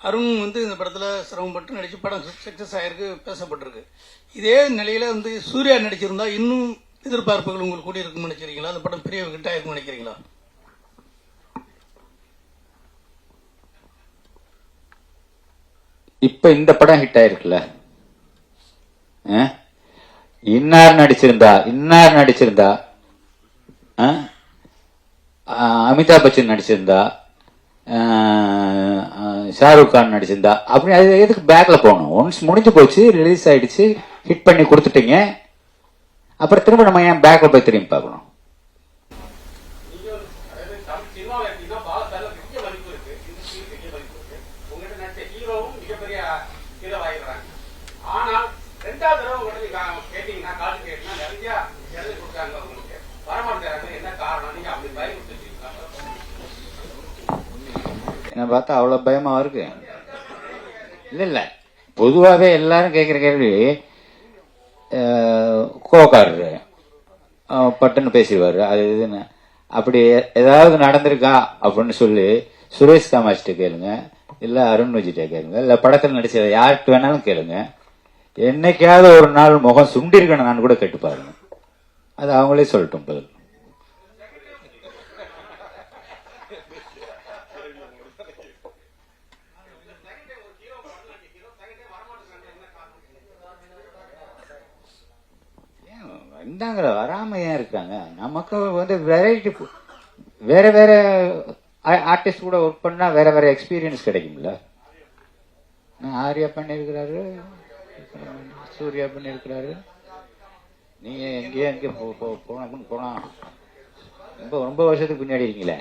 அருண் இந்த படத்தில் சிரமப்பட்டு நடித்து படம் சக்ஸஸ் ஆகிருக்கு, பேசப்பட்டிருக்கு. இதே நிலையில் சூர்யா நடிச்சிருந்தா இன்னும் எதிர்பார்ப்புகள் உங்களுக்கு கூடி இருக்குன்னு நினைக்கிறீங்களா? அந்த படம் பெரிய ஹிட் ஆயிருக்குன்னு நினைக்கிறீங்களா? இப்ப இந்த படம் ஹிட் ஆயிருக்குல்ல, இன்னார் நடிச்சிருந்தா அமிதாப் பச்சன் நடிச்சிருந்தா, ஷாருக் கான் நடிச்சிருந்தா, அப்படி அது எதுக்கு பேக்ல போகணும்? ஒன்ஸ் முடிஞ்சு போச்சு, ரிலீஸ் ஆயிடுச்சு, ஹிட் பண்ணி கொடுத்துட்டீங்க, அப்புறம் திரும்ப நம்ம ஏன் பேக்ல போய் திரும்பி பார்க்கணும்? என்ன பார்த்தா அவ்வளவு பயமா இருக்கு? இல்ல பொதுவாவே எல்லாரும் கேட்கிற கேள்வி, கோக்காரரு பட்டுன்னு பேசிடுவாரு, அது இதுன்னு. அப்படி ஏதாவது நடந்திருக்கா அப்படின்னு சொல்லி சுரேஷ் காமாட்சிட்ட கேளுங்க, இல்ல அருண் விஜய்ட்ட கேளுங்க, இல்ல படத்தில் நடிச்ச யார்கிட்ட வேணாலும் கேளுங்க. என்னைக்காவது ஒரு நாள் முகம் சுண்டி இருக்கணும் நான் கூட கேட்டு பாருங்க, அது அவங்களே சொல்லட்டும் பதில். வந்தாங்கள வராம ஏன் இருக்காங்க? நமக்கு வெரைட்டி, வேற வேற ஆர்டிஸ்ட் கூட ஒர்க் பண்ணா வேற வேற எக்ஸ்பீரியன்ஸ் கிடைக்கும்ல. ஆர்யா பண்ணிருக்கிறாரு, சூர்யா பண்ணிருக்கிறாரு, நீங்க எங்கேயோ போனா ரொம்ப வருஷத்துக்கு பின்னாடி இருக்கீங்களே.